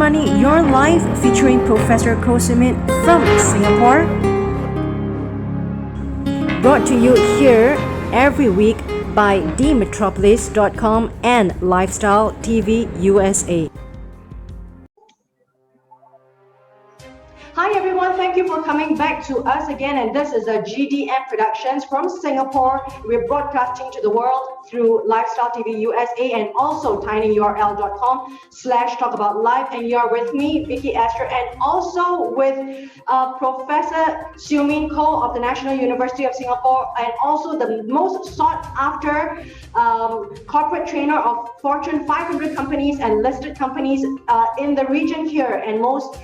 Money, Your Life featuring Professor Koh from Singapore. Brought to you here every week by themetropolis.com and Lifestyle TV USA. Hi everyone, thank you for coming back to us again, and this is a GDM Productions from Singapore. We're broadcasting to the world through Lifestyle TV USA and also tinyurl.com/talkaboutlife, and you're with me, Vicky Esther, and also with Professor Koh of the National University of Singapore, and also the most sought after corporate trainer of Fortune 500 companies and listed companies in the region here, and most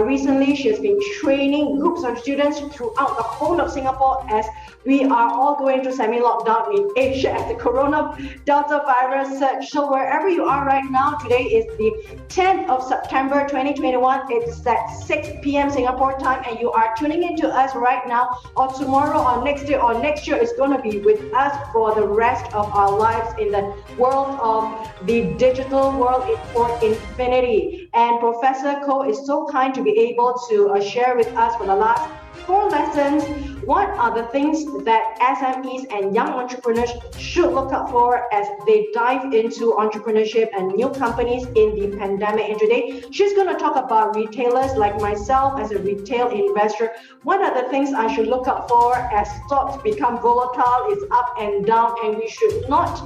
recently, she has been training groups of students throughout the whole of Singapore as we are all going through semi-lockdown in Asia as the corona Delta virus surge. So wherever you are right now, today is the 10th of September 2021. It's at 6 p.m. Singapore time, and you are tuning into us right now, or tomorrow, or next day, or next year is going to be with us for the rest of our lives in the world of the digital world for infinity. And Professor Koh is so kind to be able to share with us for the last 4 lessons what are the things that SMEs and young entrepreneurs should look out for as they dive into entrepreneurship and new companies in the pandemic. And today she's going to talk about retailers like myself as a retail investor. What are the things I should look out for as stocks become volatile, it's up and down, and we should not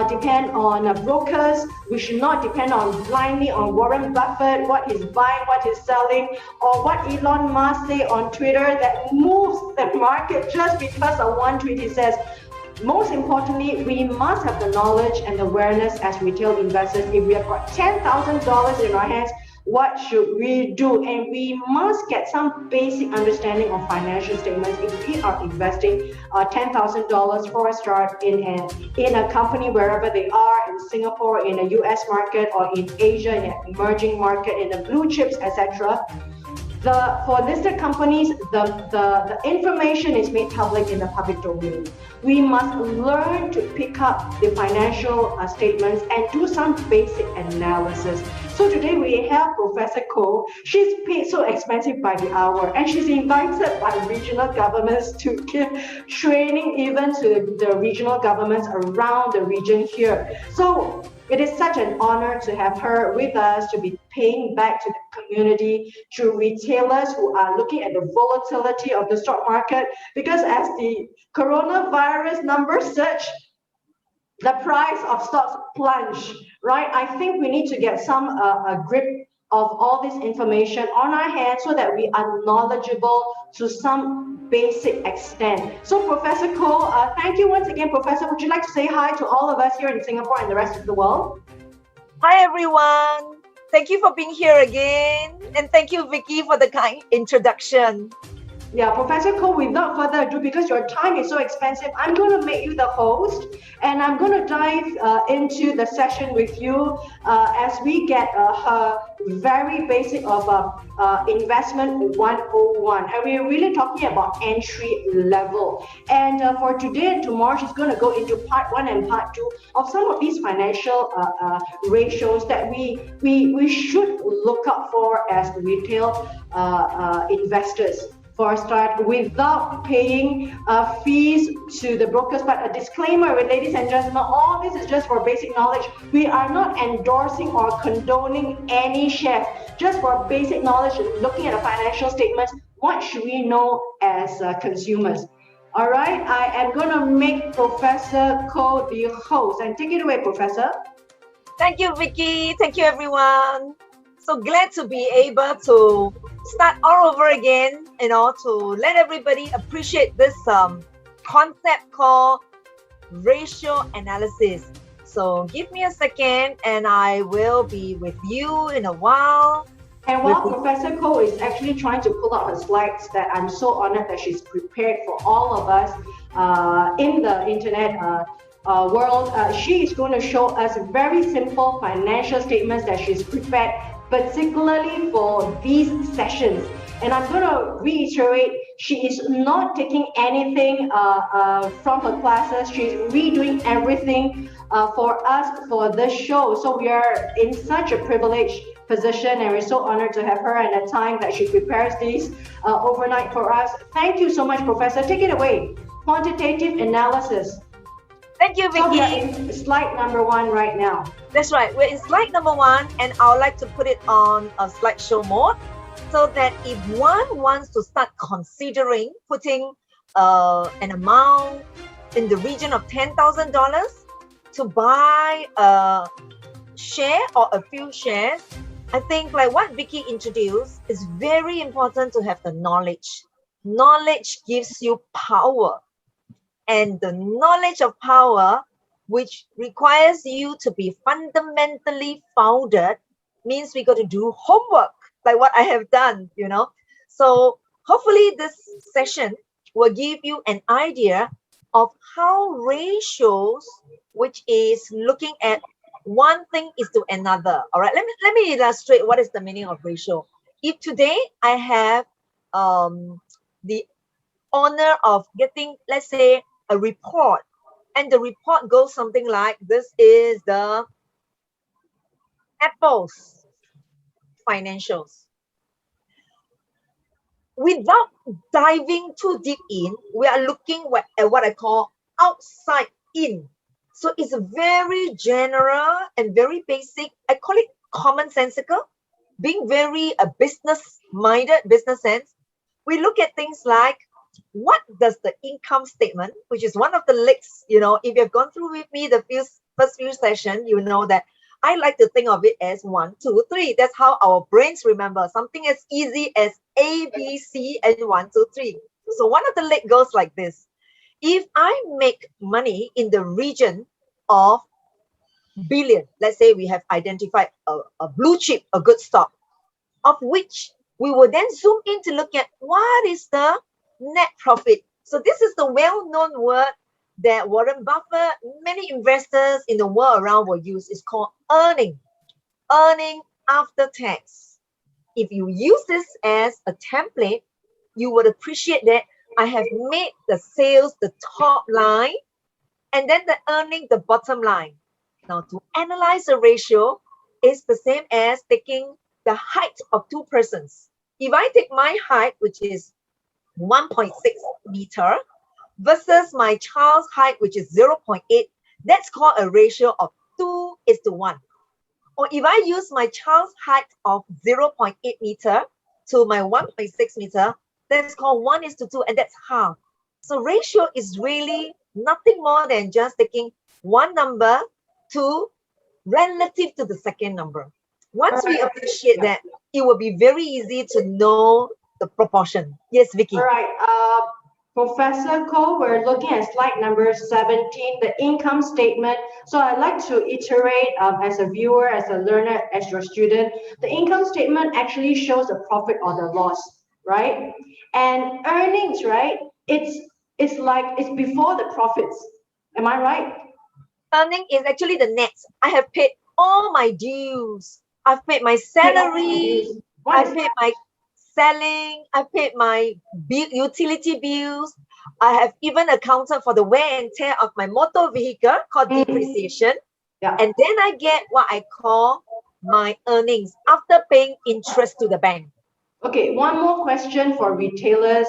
depend on brokers. We should not depend blindly on Warren Buffett, what he's buying, what he's selling, or what Elon Musk say on Twitter that moves the market just because of one tweet he says. Most importantly, we must have the knowledge and awareness as retail investors. If we have got $10,000 in our hands, what should we do? And we must get some basic understanding of financial statements if we are investing $10,000 for a start in a company wherever they are, in Singapore, in a US market, or in Asia, in an emerging market, in the blue chips, etc. For listed companies, the information is made public in the public domain. We must learn to pick up the financial statements and do some basic analysis. So today we have Professor Koh. She's paid so expensive by the hour, and she's invited by regional governments to give training even to the regional governments around the region here. So it is such an honor to have her with us, to be paying back to the community through retailers who are looking at the volatility of the stock market, because as the coronavirus numbers surge, the price of stocks plunge, right? I think we need to get some grip of all this information on our hands so that we are knowledgeable to some basic extent. So Professor Koh, thank you once again, Professor. Would you like to say hi to all of us here in Singapore and the rest of the world? Hi, everyone. Thank you for being here again. And thank you, Vicky, for the kind introduction. Yeah, Professor Koh, without further ado, because your time is so expensive, I'm going to make you the host, and I'm going to dive into the session with you as we get her very basic of investment 101. And we're really talking about entry level. And for today and tomorrow, she's going to go into part 1 and part 2 of some of these financial ratios that we should look out for as retail investors for a start, without paying fees to the brokers. But a disclaimer, ladies and gentlemen, all this is just for basic knowledge. We are not endorsing or condoning any shares, just for basic knowledge, looking at the financial statements. What should we know as consumers? All right, I am going to make Professor Koh the host, and take it away, Professor. Thank you, Vicky. Thank you, everyone. So glad to be able to start all over again, to let everybody appreciate this concept called ratio analysis. So give me a second and I will be with you in a while. And while Professor Koh is actually trying to pull out her slides, that I'm so honored that she's prepared for all of us in the internet world, she is going to show us very simple financial statements that she's prepared particularly for these sessions. And I'm going to reiterate, she is not taking anything from her classes. She's redoing everything for us for this show. So we are in such a privilege position, and we're so honored to have her and the time that she prepares these overnight for us. Thank you so much, Professor. Take it away. Quantitative analysis. Thank you, So we are Vicky. in slide number 1 right now. That's right. We're in slide number 1, and I would like to put it on a slideshow mode so that if one wants to start considering putting an amount in the region of $10,000 to buy a share or a few shares, I think like what Vicky introduced is very important to have the knowledge. Knowledge gives you power, and the knowledge of power, which requires you to be fundamentally founded, means we got to do homework, like what I have done, you know. So hopefully this session will give you an idea of how ratios, which is looking at one thing is to another. All right, let me illustrate what is the meaning of ratio. If today I have the honor of getting, let's say, a report, and the report goes something like this: is the Apple's financials. Without diving too deep in, we are looking at what I call outside in. So it's very general and very basic. I call it commonsensical, being very business-minded, business sense. We look at things like, what does the income statement, which is one of the legs, you know, if you've gone through with me the first few sessions, you know that I like to think of it as 1, 2, 3. That's how our brains remember something as easy as A, B, C, and 1, 2, 3. So one of the leg goes like this. If I make money in the region of billion, let's say we have identified a blue chip, a good stock, of which we will then zoom in to look at what is the net profit. So this is the well-known word that Warren Buffett, many investors in the world around will use. It's called earning after tax. If you use this as a template, you would appreciate that I have made the sales the top line and then the earning the bottom line. Now, to analyze a ratio is the same as taking the height of two persons. If I take my height, which is 1.6 meter, versus my child's height, which is 0.8, that's called a ratio of 2:1. Or if I use my child's height of 0.8 meter to my 1.6 meter, that's called 1:2, and that's half. So ratio is really nothing more than just taking one number to relative to the second number. Once we appreciate that, it will be very easy to know the proportion. Yes, Vicky. All right. Professor Koh, we're looking at slide number 17, the income statement. So I'd like to iterate as a viewer, as a learner, as your student, the income statement actually shows the profit or the loss, right? And earnings, right? It's before the profits. Am I right? Earning is actually the net. I have paid all my dues. I've paid my salary. I've paid my selling. I paid my utility bills. I have even accounted for the wear and tear of my motor vehicle called depreciation. Yeah. And then I get what I call my earnings after paying interest to the bank. Okay, one more question for retailers,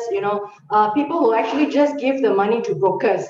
people who actually just give the money to brokers,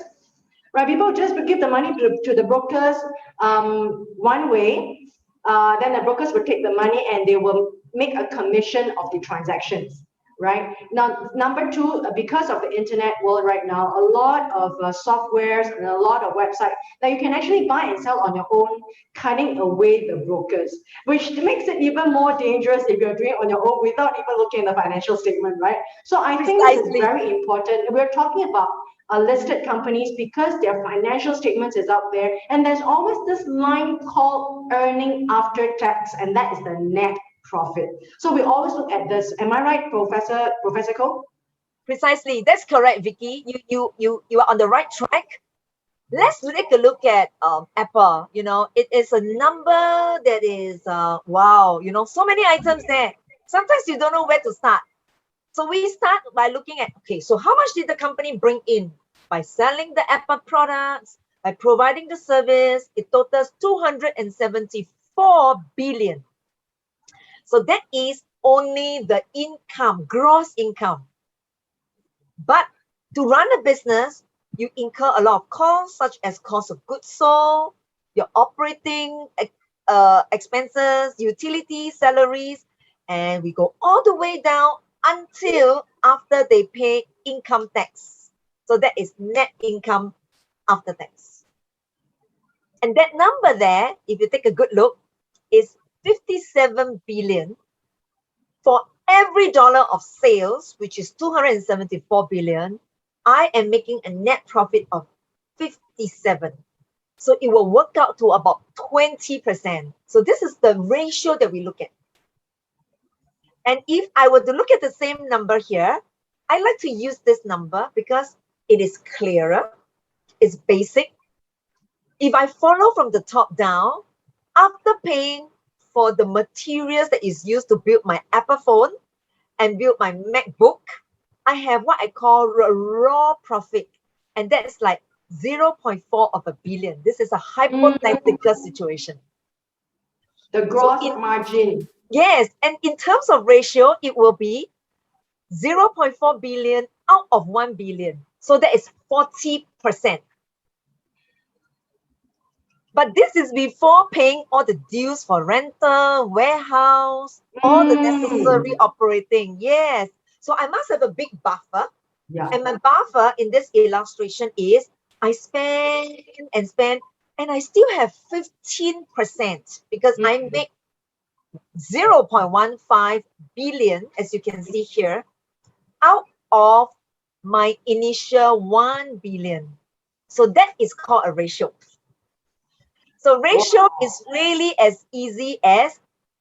right? People just give the money to the brokers one way, then the brokers will take the money and they will make a commission of the transactions, right? Now, number two, because of the internet world right now, a lot of softwares and a lot of websites that you can actually buy and sell on your own, cutting away the brokers, which makes it even more dangerous if you're doing it on your own without even looking at the financial statement, right? So I think this is very important. We're talking about listed companies because their financial statements is out there, and there's always this line called earning after tax, and that is the net profit. So we always look at this. Am I right, Professor Koh? Precisely, that's correct, Vicky. You are on the right track. Let's take a look at Apple. It is a number that is wow. So many items there. Sometimes you don't know where to start. So we start by looking at, okay, so how much did the company bring in? By selling the Apple products, by providing the service, it totals 274 billion. So that is only the income, gross income. But to run a business, you incur a lot of costs, such as cost of goods sold, your operating expenses, utilities, salaries, and we go all the way down until after they pay income tax. So that is net income after tax. And that number there, if you take a good look, is 57 billion. For every dollar of sales, which is 274 billion, I am making a net profit of 57. So it will work out to about 20%. So this is the ratio that we look at. And if I were to look at the same number here, I like to use this number because it is clearer, it's basic. If I follow from the top down, after paying for the materials that is used to build my Apple phone and build my MacBook, I have what I call a raw profit. And that's like 0.4 of a billion. This is a hypothetical situation. The gross margin. Yes, and in terms of ratio, it will be 0.4 billion out of 1 billion. So that is 40%. But this is before paying all the dues for rental, warehouse, all the necessary operating. Yes. So I must have a big buffer. Yeah. And my buffer in this illustration is I spend and spend, and I still have 15% because I make 0.15 billion, as you can see here, out of my initial 1 billion. So that is called a ratio. So ratio is really as easy as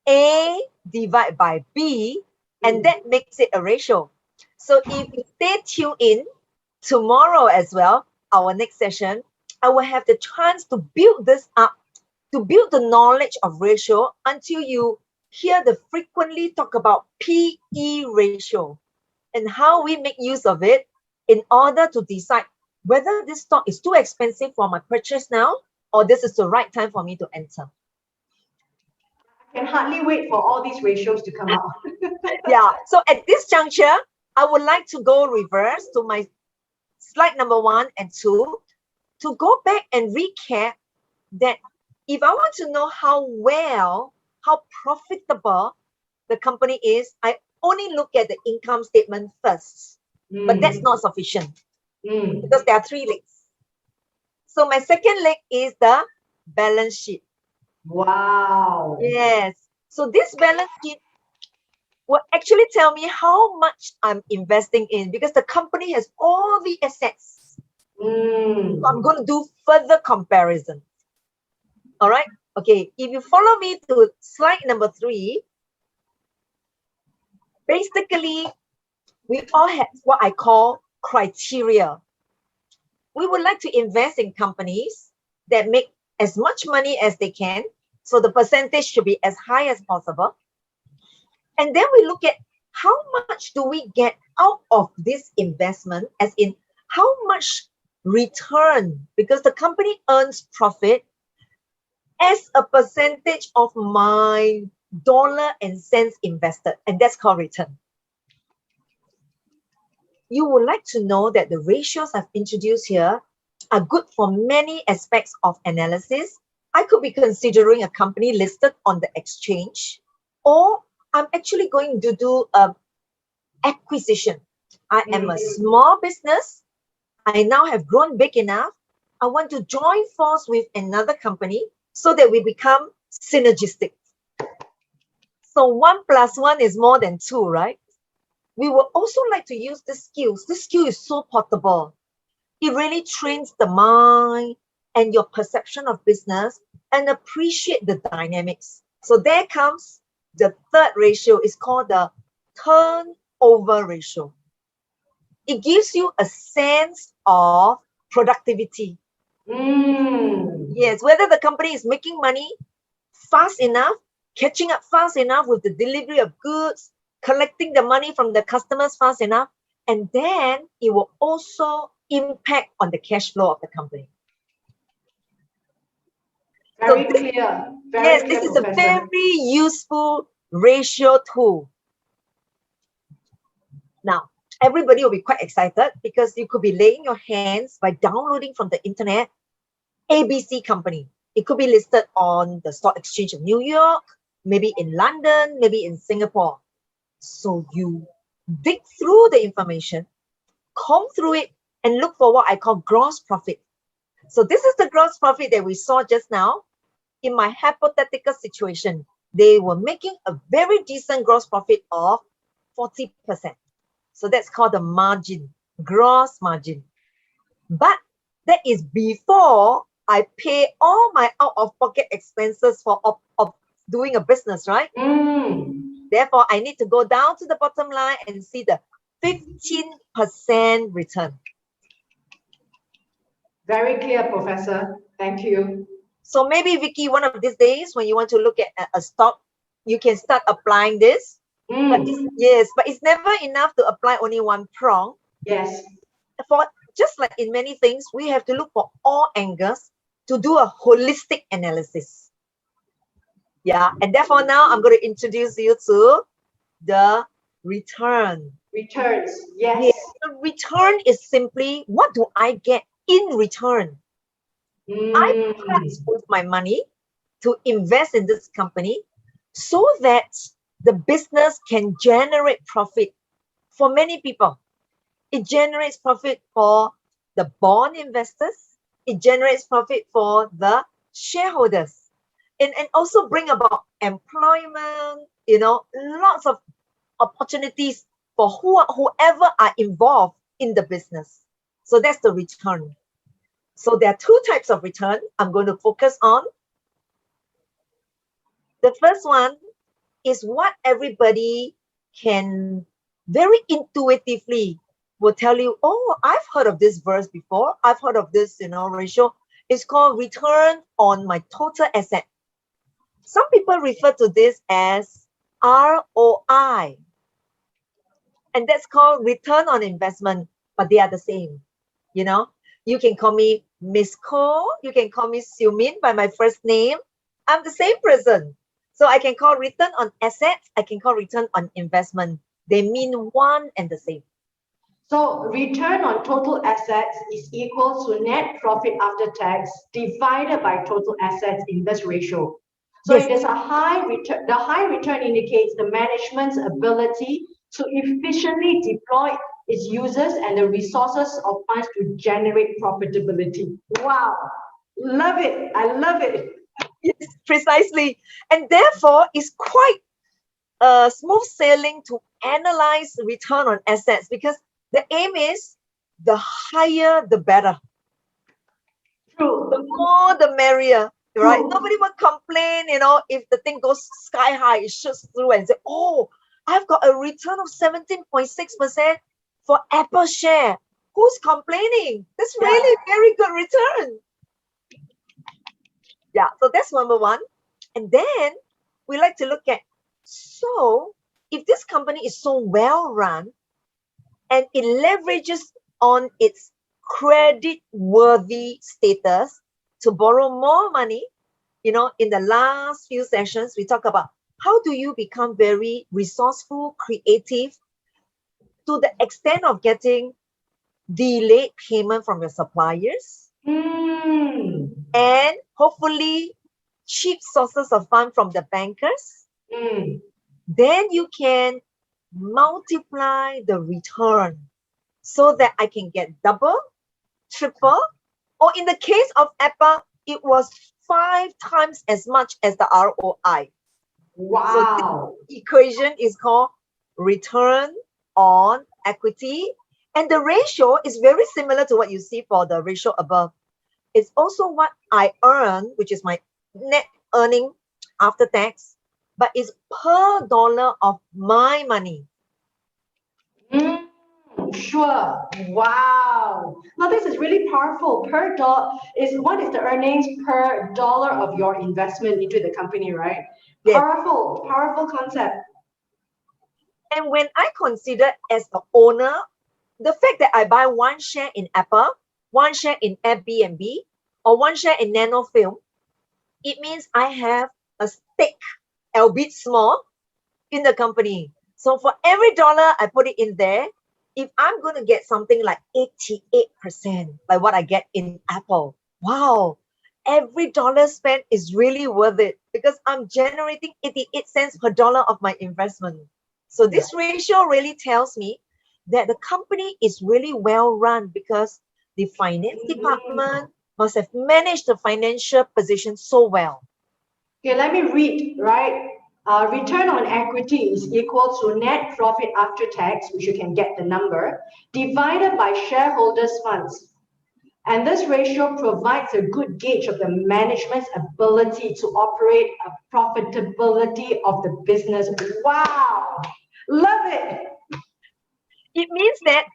A divided by B, and that makes it a ratio. So if you stay tuned in tomorrow as well, our next session, I will have the chance to build this up, to build the knowledge of ratio until you hear the frequently talk about PE ratio and how we make use of it in order to decide whether this stock is too expensive for my purchase now or this is the right time for me to enter. I can hardly wait for all these ratios to come out. Yeah, so at this juncture, I would like to go reverse to my slide number 1 and 2 to go back and recap that if I want to know how profitable the company is, I only look at the income statement first. But that's not sufficient because there are 3 legs. So my second leg is the balance sheet. Wow. Yes. So this balance sheet will actually tell me how much I'm investing in because the company has all the assets. So I'm going to do further comparison. All right. Okay. If you follow me to slide number 3, basically, we all have what I call criteria. We would like to invest in companies that make as much money as they can. So the percentage should be as high as possible. And then we look at how much do we get out of this investment, as in how much return, because the company earns profit as a percentage of my dollar and cents invested. And that's called return. You would like to know that the ratios I've introduced here are good for many aspects of analysis. I could be considering a company listed on the exchange, or I'm actually going to do an acquisition. I am a small business. I now have grown big enough. I want to join force with another company so that we become synergistic. So 1 + 1 is more than 2, right? We would also like to use the skills. This skill is so portable. It really trains the mind and your perception of business and appreciate the dynamics. So there comes the third ratio. It's called the turnover ratio. It gives you a sense of productivity. Yes, whether the company is making money fast enough, catching up fast enough with the delivery of goods, collecting the money from the customers fast enough, and then it will also impact on the cash flow of the company. Very clear. Very yes, clear, this is Professor. a very useful ratio 2. Now, everybody will be quite excited because you could be laying your hands by downloading from the internet ABC company. It could be listed on the Stock Exchange of New York, maybe in London, maybe in Singapore. So you dig through the information, comb through it, and look for what I call gross profit. So this is the gross profit that we saw just now. In my hypothetical situation, they were making a very decent gross profit of 40%. So that's called the margin, gross margin. But that is before I pay all my out-of-pocket expenses for of doing a business, right? Therefore, I need to go down to the bottom line and see the 15% return. Very clear, Professor. Thank you. So maybe, Vicky, one of these days when you want to look at a stock, you can start applying this. But it's never enough to apply only one prong. Yes. For just like in many things, we have to look for all angles to do a holistic analysis. Yeah, and therefore now I'm going to introduce you to the return. Returns, yes. The return is simply, what do I get in return? I put my money to invest in this company so that the business can generate profit for many people. It generates profit for the bond investors. It generates profit for the shareholders. And also bring about employment, lots of opportunities for whoever are involved in the business. So that's the return. So there are two types of return I'm going to focus on. The first one is what everybody can very intuitively will tell you, oh, I've heard of this verse before. I've heard of this, ratio. It's called return on my total asset. Some people refer to this as ROI. And that's called return on investment, but they are the same. You can call me Miss Koh, you can call me Siu Min by my first name. I'm the same person. So I can call return on assets, I can call return on investment. They mean one and the same. So return on total assets is equal to net profit after tax divided by total assets in this ratio. So yes. If there's a high return, the high return indicates the management's ability to efficiently deploy its users and the resources of funds to generate profitability. Wow, love it. I love it. Yes, precisely. And therefore, it's quite smooth sailing to analyze return on assets because the aim is the higher, the better. True. The more, the merrier, right? True. Nobody will complain, if the thing goes sky high, it shoots through and say, oh, I've got a return of 17.6% for Apple share. Who's complaining? That's really very good return. Yeah, so that's number one. And then we like to look at, so if this company is so well run and it leverages on its credit worthy status to borrow more money, in the last few sessions, we talk about how do you become very resourceful, creative to the extent of getting delayed payment from your suppliers and hopefully cheap sources of fund from the bankers. Then you can multiply the return so that I can get double, triple, or in the case of Apple, it was 5 times as much as the ROI. Wow. So this equation is called return on equity. And the ratio is very similar to what you see for the ratio above. It's also what I earn, which is my net earning after tax, but it's per dollar of my money. Sure. Wow. Now this is really powerful. What is the earnings per dollar of your investment into the company, right? Yes. Powerful concept. And when I consider as the owner, the fact that I buy one share in Apple, one share in Airbnb, or one share in Nanofilm, it means I have a stake, albeit small, in the company. So for every dollar I put it in there, if I'm going to get something like 88%, like what I get in Apple, wow, every dollar spent is really worth it because I'm generating 88 cents per dollar of my investment. So this ratio really tells me that the company is really well run because the finance department must have managed the financial position so well. Okay, let me read, right? Return on equity is equal to net profit after tax, which you can get the number, divided by shareholders' funds. And this ratio provides a good gauge of the management's ability to operate a profitability of the business. Wow, love it. It means that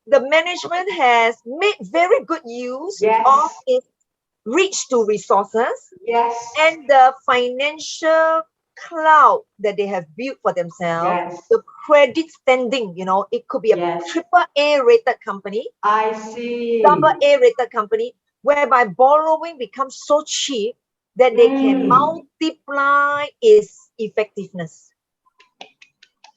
the management has made very good use Yes. of its reach to resources Yes. and the financial cloud that they have built for themselves, Yes. the credit standing, it could be a Yes. triple A rated company, I see. double A rated company, whereby borrowing becomes so cheap that they can multiply its effectiveness.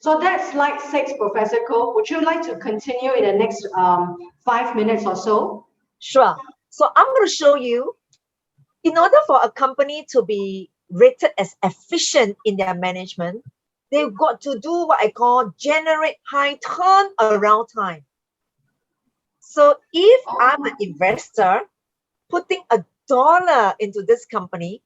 So that's slide 6, Professor Koh. Would you like to continue in the next 5 minutes or so? Sure. So I'm going to show you, in order for a company to be rated as efficient in their management, they've got to do what I call generate high turnaround time. So if I'm an investor putting $1 into this company,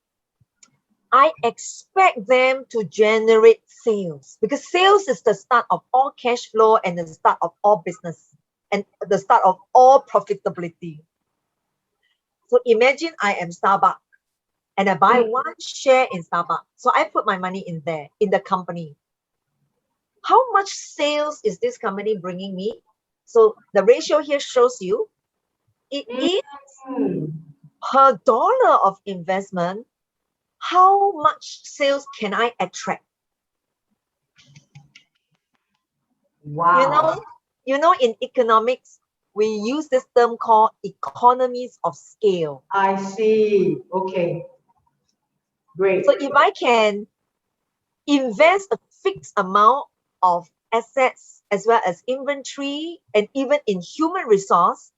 I expect them to generate sales because sales is the start of all cash flow and the start of all business and the start of all profitability. So imagine I am Starbucks and I buy one share in Starbucks. So I put my money in there, in the company. How much sales is this company bringing me? So the ratio here shows you it is per dollar of investment, how much sales can I attract? Wow. In economics, we use this term called economies of scale. I see. Okay. Great. So if I can invest a fixed amount of assets as well as inventory and even in human resource,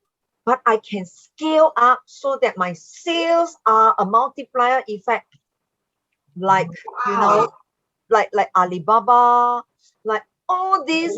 but I can scale up so that my sales are a multiplier effect, like like Alibaba, like all these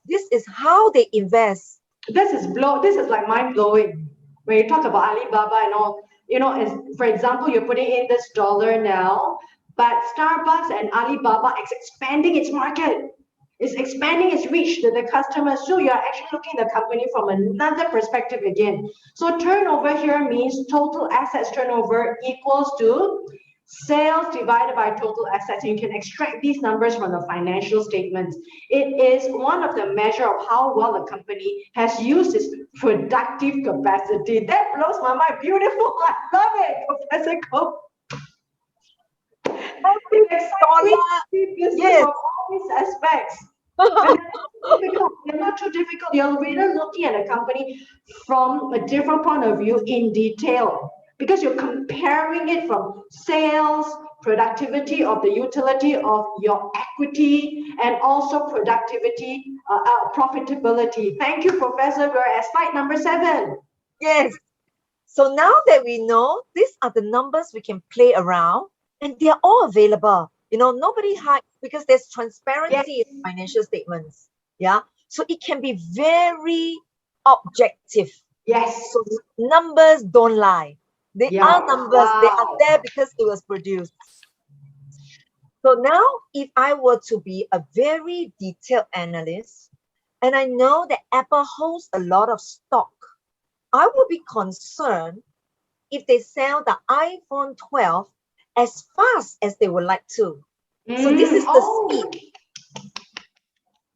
this is how they invest. This is like mind blowing. When you talk about Alibaba and all, as for example, you're putting in this dollar now, but Starbucks and Alibaba is expanding its market. It's expanding its reach to the customers. So you're actually looking at the company from another perspective again. So turnover here means total assets turnover equals to sales divided by total assets. And you can extract these numbers from the financial statements. It is one of the measure of how well a company has used its productive capacity. That blows my mind. Beautiful. I love it, Professor Koh. Yes. From all these aspects. They're not too difficult. You're really looking at a company from a different point of view in detail because you're comparing it from sales, productivity of the utility of your equity, and also productivity, profitability. Thank you, Professor. We're at slide number 7. Yes. So now that we know these are the numbers we can play around and they are all available. Nobody hides because there's transparency in financial statements. Yeah. So it can be very objective. Yes. So numbers don't lie. They are numbers. They are there because it was produced. So now if I were to be a very detailed analyst and I know that Apple holds a lot of stock, I would be concerned if they sell the iPhone 12 as fast as they would like to. So this is the speed.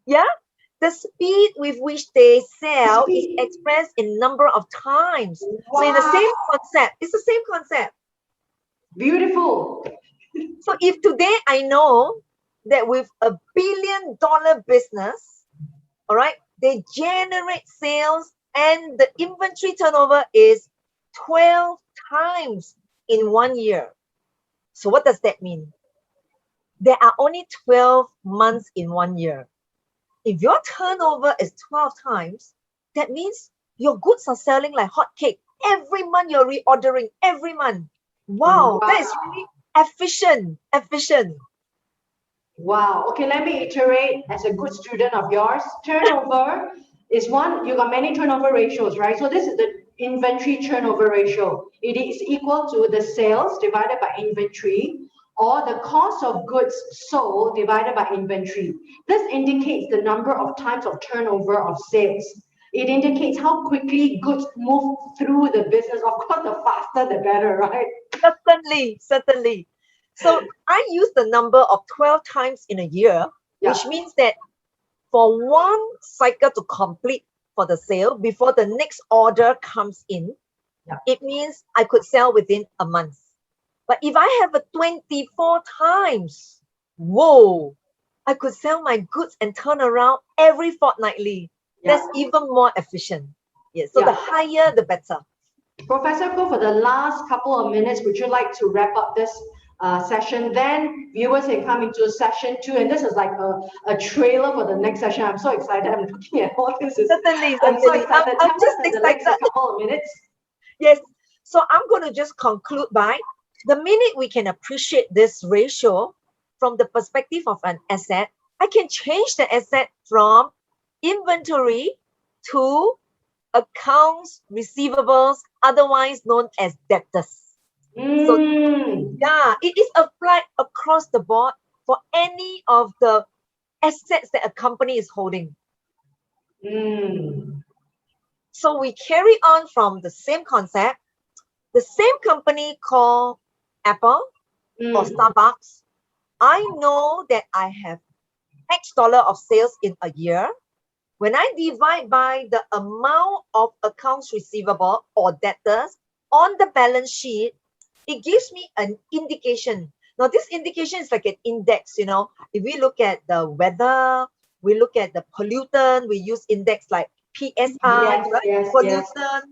Yeah, the speed with which they sell is expressed in number of times. Wow. So in the same concept, it's the same concept. Beautiful. So if today I know that with $1 billion business, all right, they generate sales and the inventory turnover is 12 times in 1 year. So what does that mean? there are only 12 months in 1 year. If your turnover is 12 times, that means your goods are selling like hotcake. Every month you're reordering, every month. Wow, that is really efficient. Wow. Okay, let me iterate as a good student of yours. Turnover is one, you got many turnover ratios, right? So this is the inventory turnover ratio. It is equal to the sales divided by inventory, or the cost of goods sold divided by inventory. This indicates the number of times of turnover of sales. It indicates how quickly goods move through the business. Of course, the faster the better, right? Certainly. So I use the number of 12 times in a year, which means that for one cycle to complete for the sale before the next order comes in, it means I could sell within a month. But if I have a 24 times, whoa, I could sell my goods and turn around every fortnightly. That's even more efficient. So the higher, the better. Professor Koh, for the last couple of minutes, would you like to wrap up this session? Then viewers can come into session 2, and this is like a trailer for the next session. I'm so excited. I'm looking at all this. Certainly. I'm so excited. I'm just excited. The next couple of minutes. Yes. So I'm going to just conclude by the minute we can appreciate this ratio from the perspective of an asset, I can change the asset from inventory to accounts receivables, otherwise known as debtors. So it is applied across the board for any of the assets that a company is holding. So we carry on from the same concept. The same company called Apple or Starbucks. I know that I have X dollar of sales in a year. When I divide by the amount of accounts receivable or debtors on the balance sheet, it gives me an indication. Now, this indication is like an index, you know. If we look at the weather, we look at the pollutant, we use index like PSI, pollutant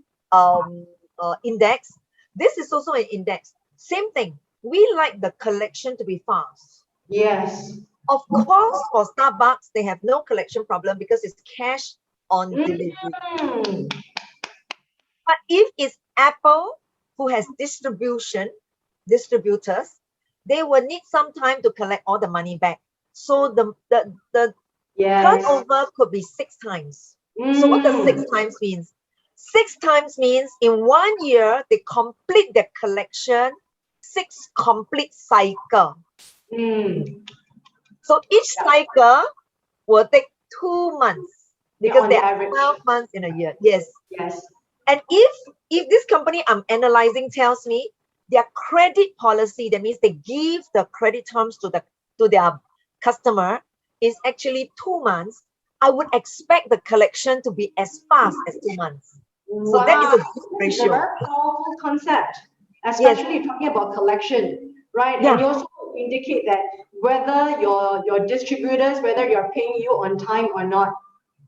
index. This is also an index. Same thing. We like the collection to be fast. Yes. Of course, for Starbucks, they have no collection problem because it's cash on delivery. But if it's Apple who has distributors, they will need some time to collect all the money back. So the turnover could be 6 times. So what does 6 times means? 6 times means in 1 year, they complete their collection 6 complete cycle. So each cycle will take 2 months because there are 12 months in a year. Yes. And if this company I'm analyzing tells me their credit policy, that means they give the credit terms to their customer, is actually 2 months, I would expect the collection to be as fast as 2 months. So that is a good ratio. It's a very powerful concept, especially talking about collection, right? And you also indicate that whether your distributors, whether you're paying you on time or not,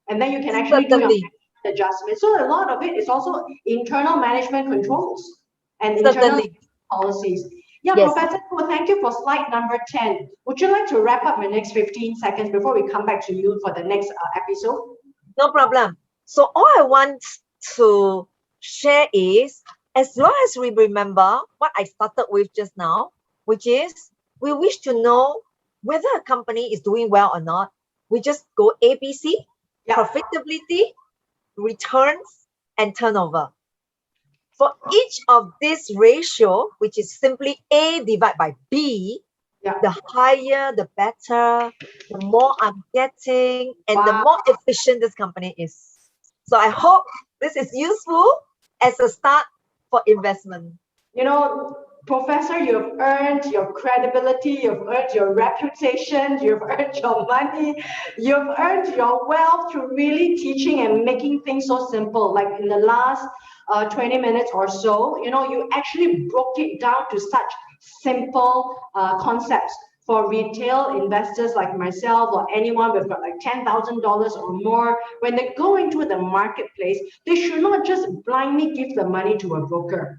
and then you can actually do your adjustment. So a lot of it is also internal management controls and internal policies. Professor, well, thank you for slide number 10. Would you like to wrap up in the next 15 seconds before we come back to you for the next episode? No problem. So all I want to share is, as long as we remember what I started with just now, which is we wish to know whether a company is doing well or not. We just go ABC, profitability, returns, and turnover. For each of this ratio, which is simply A divided by B, the higher, the better, the more I'm getting, and the more efficient this company is. So I hope this is useful as a start for investment. You know, Professor, you've earned your credibility, you've earned your reputation, you've earned your money, you've earned your wealth through really teaching and making things so simple. Like in the last 20 minutes or so, you know, you actually broke it down to such simple concepts for retail investors like myself or anyone with got like $10,000 or more. When they go into the marketplace, they should not just blindly give the money to a broker.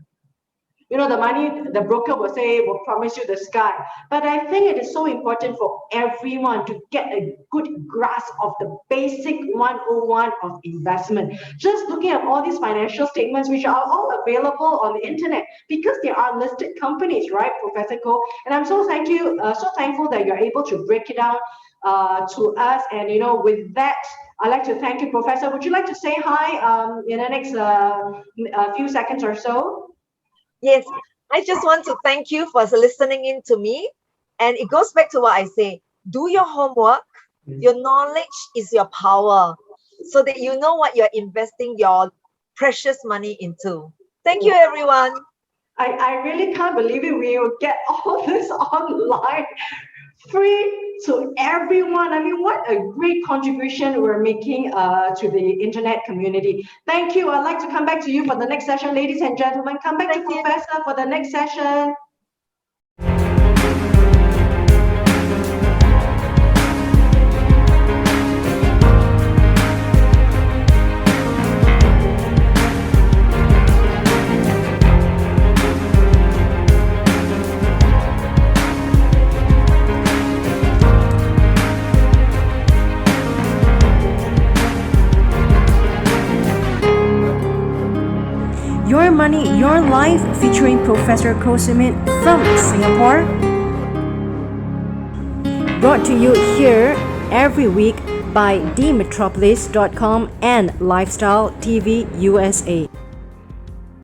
the money, the broker will say, will promise you the sky. But I think it is so important for everyone to get a good grasp of the basic 101 of investment. Just looking at all these financial statements, which are all available on the internet, because they are listed companies, right, Professor Koh? And I'm so thankful that you're able to break it down to us. And with that, I'd like to thank you, Professor. Would you like to say hi in the next few seconds or so? Yes, I just want to thank you for listening in to me. And it goes back to what I say, do your homework. Your knowledge is your power, so that you know what you're investing your precious money into. Thank you, everyone. I really can't believe it. We will get all this online, free to everyone. I mean, what a great contribution we're making to the internet community. Thank you. I'd like to come back to you for the next session, ladies and gentlemen. Come back to Professor for the next session. Your Money, Your Life, featuring Professor Koh from Singapore. Brought to you here every week by dmetropolis.com and Lifestyle TV USA.